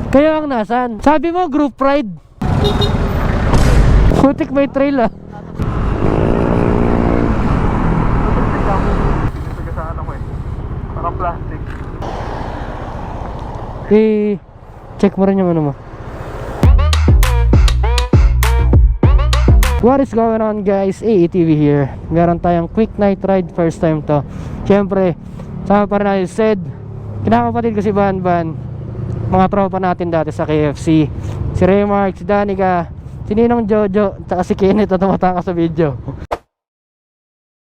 Kayo ang nasan? Sabi mo group ride. Putik may trail ah. Parang plastic. Check mo rin yung ano mo. What is going on guys? AETV here. Meron tayong quick night ride. First time to. Siyempre, sama pa rin natin Sed. Kinakapatid ko si Banban. Mga tropa natin dati sa KFC. Si Raymark, si Danica, si Ninong Jojo, at si Kenneth na tumataka sa video.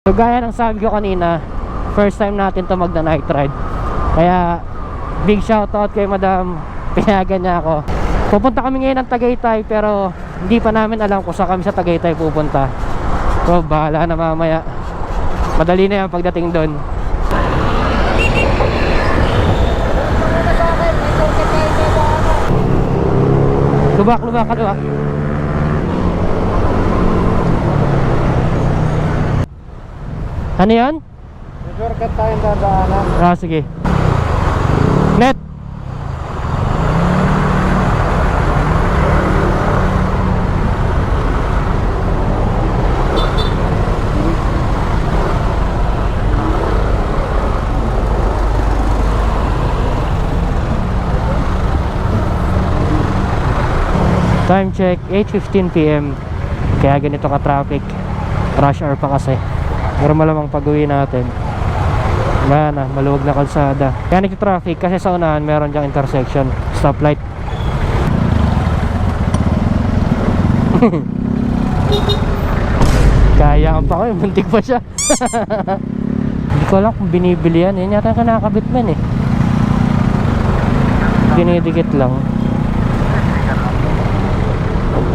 So gaya ng sabi ko kanina, first time natin to magna night ride. Kaya big shoutout kay Madam, pinayagan niya ako. Pupunta kami ngayon ng Tagaytay, pero hindi pa namin alam kung saan kami sa Tagaytay pupunta. So bahala na mamaya. Madali na yan pagdating doon. Lubak, kaluwak. Ano yan? Shortcut tayong dadaanan. Ah, sige. Net. Time check, 8:15 PM. Kaya ganito ka traffic. Rush hour pa kasi. Pero malamang pag-uwi natin, wala na, maluwag na kalsada. Kaya nagti-traffic kasi sa unahan meron dyang intersection, stoplight. Kaya pa ko, muntik pa siya. Hindi ko alam kung binibili yan. Yan yata nakakabit man eh. Dinidikit lang.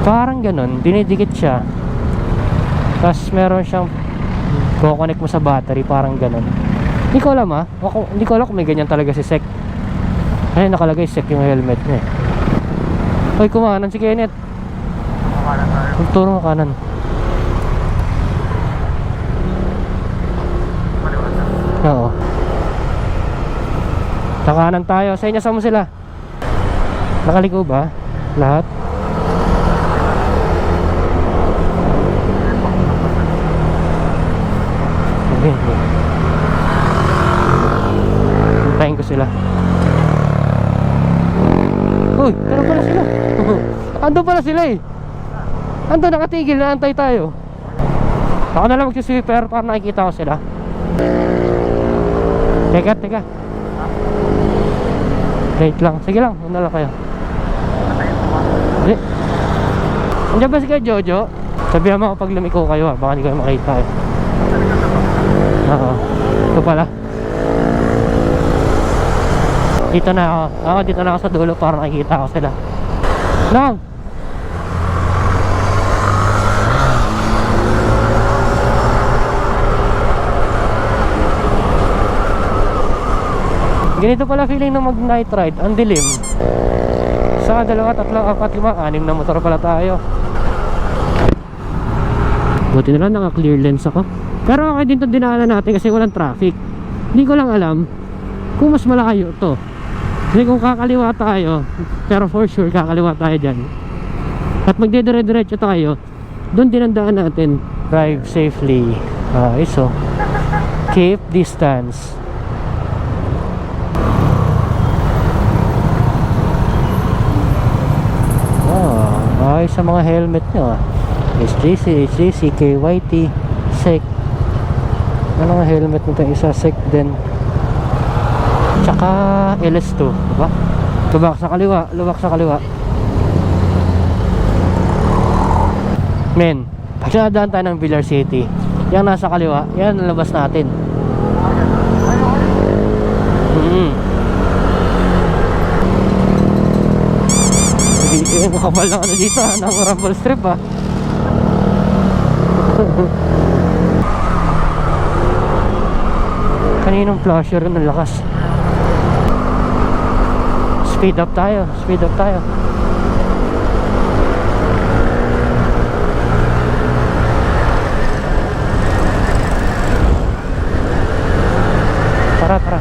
Parang ganun, dinidikit siya. Tapos meron siyang kukonek mo sa battery, parang ganun. Hindi ko alam ah. Hindi ko alam kung may ganyan talaga si Sek. Ay, nakalagay Sek yung helmet niya eh. Hoy, kumanan si Kenneth. Kumanan tayo. Magturo mo kanan. Oo. Kakanan tayo. Sa inyo, saan mo sila? Nakaliko ba? Lahat? Hintayin ko sila. Uy, pero pala sila. Ando pala sila eh. Ando, nakatigil, naantay tayo. Ako na lang magsisweeper para nakikita ko sila. Teka. Wait lang, sige lang, una lang kayo. Andiyan ba si Kuya Jojo? Sabihan mo ako pag lumiko kayo ha, baka hindi kayo makita eh. Oo, ito pala. Dito na ako. Dito na ako sa dulo para nakikita ko sila. Lang! Ganito pala feeling ng mag night ride. Ang dilim. Sa 2, 3, 4, 5, 6 na motor pala tayo. Buti na lang naka-clear lens ako. Pero okay din itong dinaanan natin kasi walang traffic. Hindi ko lang alam kung mas malayo to. Kasi kung kakaliwa tayo, pero for sure kakaliwa tayo dyan, at magdidire-diretso tayo, doon din ang daan natin. Drive safely. So keep distance. Ay sa mga helmet nyo HJC, KYT, SEC. Ano nga helmet nito isa, SEC din. Tsaka LS2, diba? Lubak sa kaliwa. Men, pag sinadaan tayo ng Villar City, yan nasa kaliwa, yan ang labas natin. Makapal lang ano dito ng rumble strip ah. Kaninong flasher yun, ang lakas. Speed up tayo. Tara.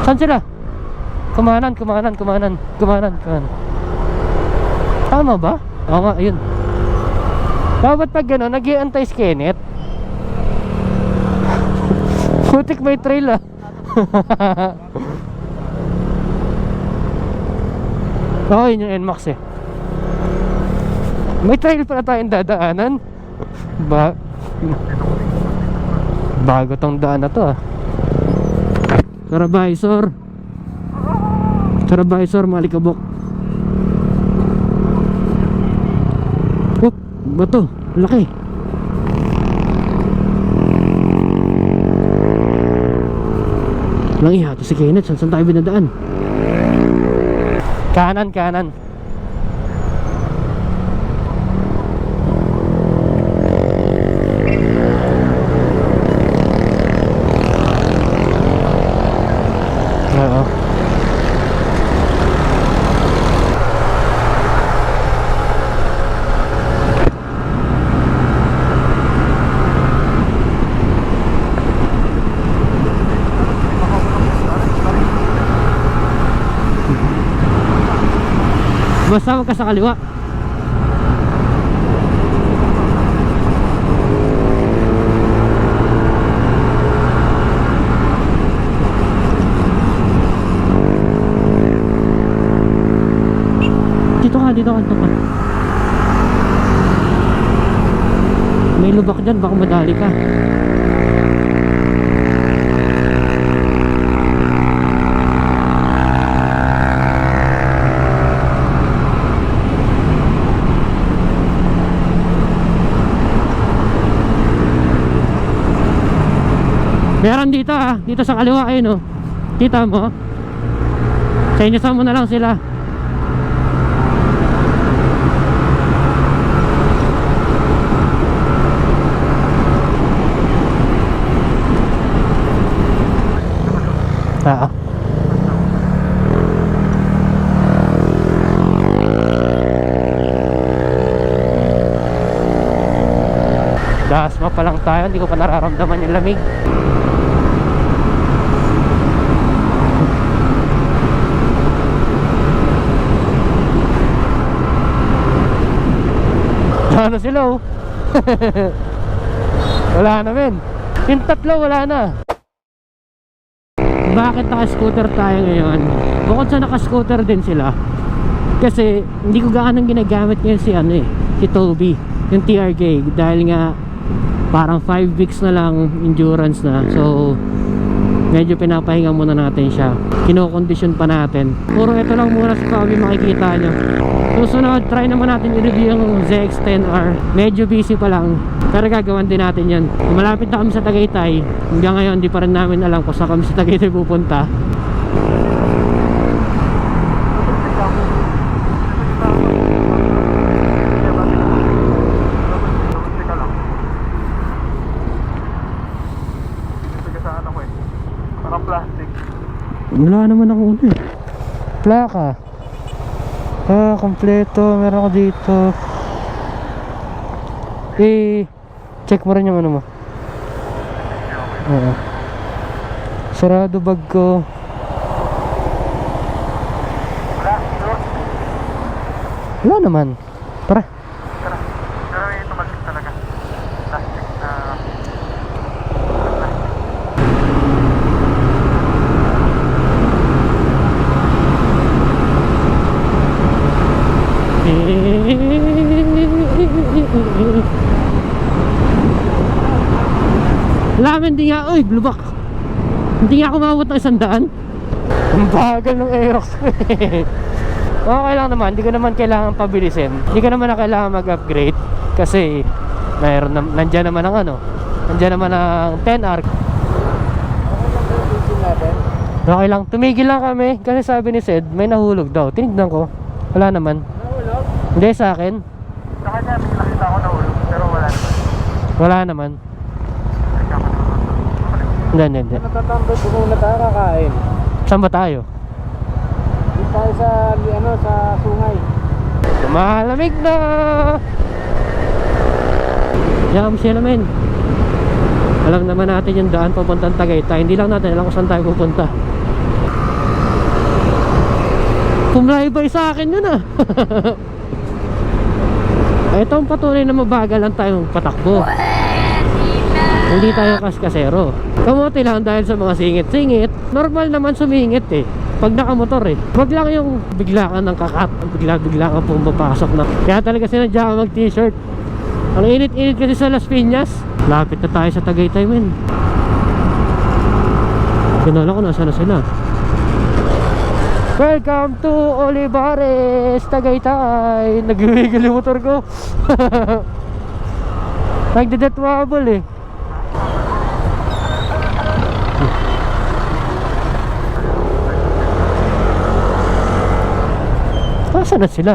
Saan sila? Kumanan. Tama ba? Oo nga, yun. Dapat pag gano'n, nag-i-antay si Kenneth. Putik may trail ah. Oo, yun yung NMAX eh. May trail pala tayong dadaanan. Bago tong daan na to ah. Carabisor, malikabok. Oh, bato, laki. Lang ihato si Kenneth, saan tayo binadaan? Kanan. Oo. Basta wag ka sa kaliwa. Dito ka. May lubak dyan, baka madali ka. Meron dito ah, dito sa kaliwa ayun oh. Kita mo? Sa inyo mo na lang sila. Ah. Dasma pa lang tayo, hindi ko pa nararamdaman yung lamig. Ano sila oh. Wala na men. Yung tatlo wala na. Bakit naka-scooter tayo ngayon? Bukod sa naka-scooter din sila, kasi hindi ko gaano ginagamit ngayon si Toby, yung TRK, dahil nga parang 5 weeks na lang endurance na. So medyo pinapahinga muna natin siya, kinokondisyon pa natin. Puro ito lang muna sa Toby makikita nyo. Susunod, try naman natin i-review yung ZX-10R. Medyo busy pa lang, pero gagawan din natin yan. Malapit na kami sa Tagaytay. Hanggang ngayon, di pa rin namin alam kung saan kami sa Tagaytay pupunta. Parang plastic. Wala naman ako ulit. Plaka. Ah, kompleto. Meron ako dito. Check mo rin yung ano mo. Oo. Sarado bag ko. Wala naman. Tara. Pero ito magkik talaga. Plastic na... Lamin di nga, uy, lubak. Hindi nga ako mabot ng 100. Ang bagal ng Aerox ko eh. Okay lang naman, hindi ko naman kailangan pabilisin. Hindi ko naman na kailangan mag-upgrade. Kasi nandiyan naman ang nandiyan naman ang 10R. Okay lang, tumigil lang kami. Kasi sabi ni Sed, may nahulog daw. Tinignan ko, wala naman. Nahulog? Hindi, sa akin Sa kanya, may nakita ako nahulog. Pero wala naman. wala naman. Hindi. Natatambay ko muna tayo kakain. Saan ba tayo? Dito tayo sa sungay. Malamig na. Yan sila men. Alam naman natin yung daan papuntang Tagaytay. Hindi lang natin alam kung saan tayo pupunta. Pumlaybay sa akin yun ah. Ito ang patunay na mabagal lang tayong patakbo. Hindi tayo kaskasero. Kamote lang dahil sa mga singit-singit. Normal naman sumingit eh pag nakamotor eh. Wag lang yung bigla ka ng kakat, bigla ka pumapasok na. Kaya talaga sinadya ka mag t-shirt. Ang init-init kasi sa Las Piñas. Lapit na tayo sa Tagaytay men. Kinala ko nasa na sila. Welcome to Olivares, Tagaytay. Nag-wiggle yung motor ko. Nagdedet wobble eh. Nasaan na sila?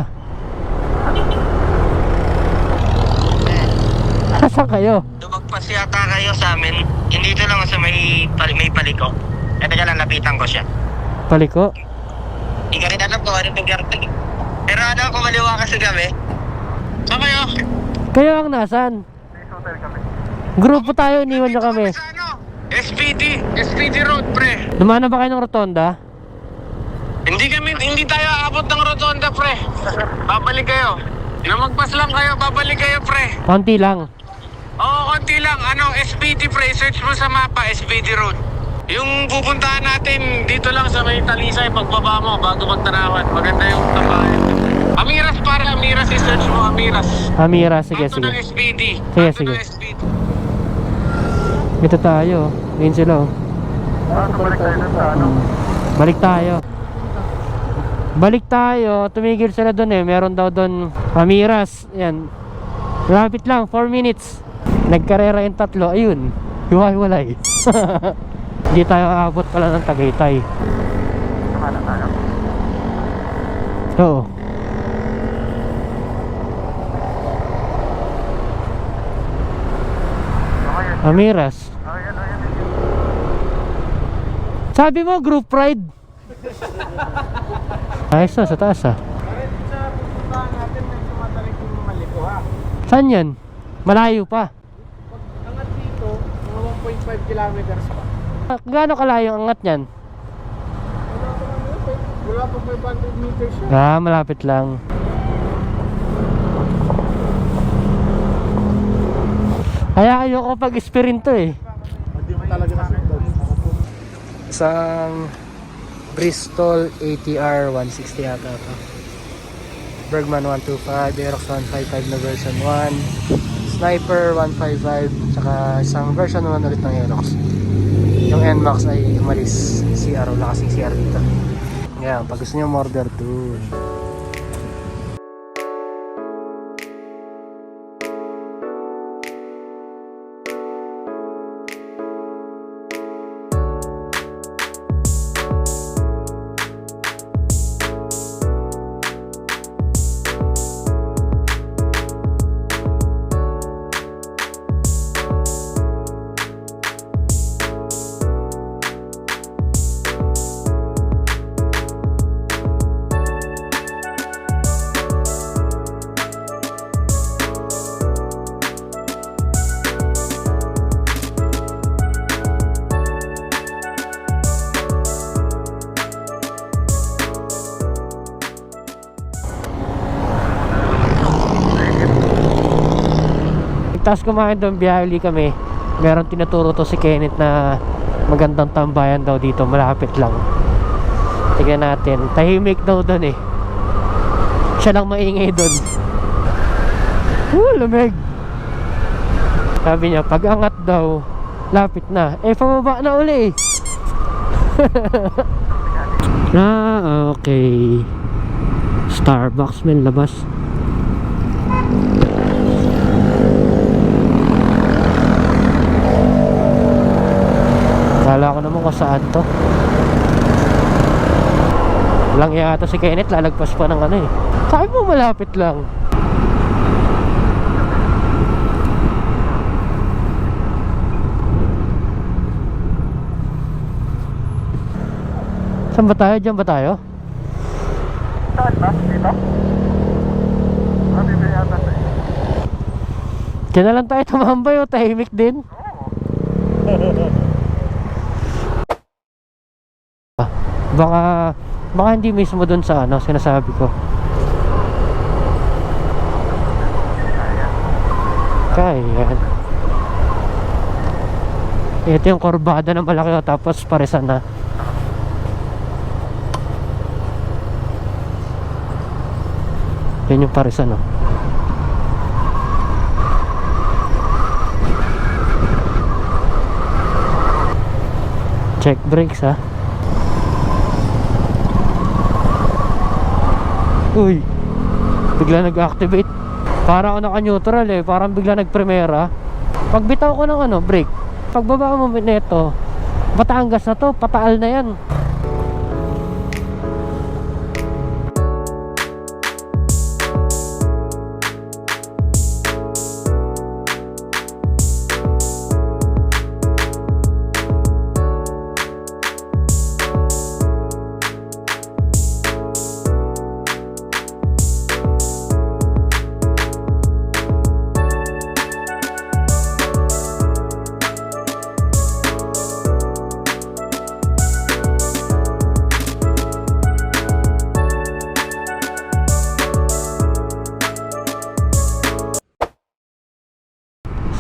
Nasaan kayo? Lumagpas yata kayo sa amin. Hindi ito lang sa may paliko. Eh, teka lang, lapitan ko siya. Paliko? Hindi ka rin alam kung ano nangyari. Pero ano, kumaliwa ka sa gabi. Saan kayo? Kayo ang nasan? May hotel kami. Grupo tayo, iniwan nyo kami. Sa ano? SPD Road, pre. Dumaan na ba kayo ng rotonda? Hindi tayo aabot ng rotonda, pre. Babalik kayo. Lumagpas lang kayo, babalik kayo, pre. Konti lang. Oo, konti lang. Ano, SPD, pre. Search mo sa mapa, SPD Road. Yung pupuntahan natin dito lang sa may Talisay, pagbaba mo bago magtanawan. Maganda yung tabayan. Amiras, para Amiras, i-search mo Amiras. Amira, sige, Kanto sige. ng SPD. Sige, Kanto sige. ng SPD. Ito tayo. Ngayon sila oh. Balik tayo dun sa ano. Balik tayo. Balik tayo. Tumigil sila doon eh. Meron daw doon Amiras. Yan. Rapid lang. 4 minutes. Nagkarera yung tatlo. Ayun. Hiwa-hiwalay. Hindi tayo aabot pala ng Tagaytay. Sama na tayo. Oo. Okay, Amiras. ayan. Sabi mo group ride. Ayos na sa taas ah. Sa pupuntahan natin, medyo matarik yung maliko ha. Saan yan? Malayo pa. Angat dito, mga 1.5 kilometers pa. Gaano kalayo ang angat niyan? Wala pa 500 meters yun. Ah, malapit lang. Kaya ayoko pag-sprint to eh. Hindi mo talaga nasundan. Isang Bristol ATR 160 yata ito. Bergman 125, Aerox 155 na version 1, Sniper 155, tsaka isang version 1 ulit ng Aerox. Yung NMAX ay umalis, CR, wala kasing CR dito. Yan, pag gusto nyo order dun. Tapos kumain doon, biyali kami. Meron tinuturo to si Kenneth na magandang tambayan daw dito, malapit lang. Tignan natin, tahimik daw doon eh. Siya lang maingay doon. Lamig. Sabi niya, pag angat daw, lapit na. Eh, pababa na uli eh. Okay. Starbucks men, labas. Kala ko naman kung saan to. Walang yata si Kenneth, lalagpas pa ng ano eh. Sabi mo malapit lang. Saan ba tayo? Diyan ba tayo? Saan ba? Dito? Dito yata sa iyo. Diyan na lang tayo tumambay o tahimik din. Baka Baka hindi mismo dun sa ano, sinasabi ko. Kaya yan. Ito yung korbada na malaki, tapos paresan na. Yan yung paresan, no. Check brakes, ha. Uy, bigla nag-activate. Para ako naka-neutral eh, parang bigla nag-primera. Pag bitaw ko ng ano, brake, pagbaba mo nito, Batangas na to, pataal na yan.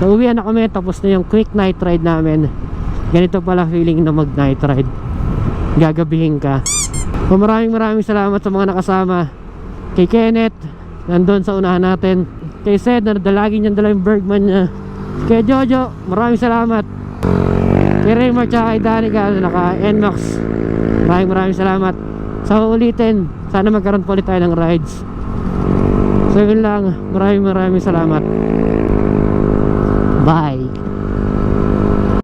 So uwian na kami, tapos na yung quick night ride namin. Ganito pala feeling na mag night ride, gagabihin ka. So maraming salamat sa mga nakasama. Kay Kenneth, nandun sa unahan natin. Kay Sed, na lagi niyang dala yung Bergman niya. Kay Jojo, maraming salamat. Kay Raymar tsaka kay Danica, naka NMAX, maraming salamat. Sa ulitin, sana magkaroon po ulit tayo ng rides. So yun lang, maraming salamat. Bye.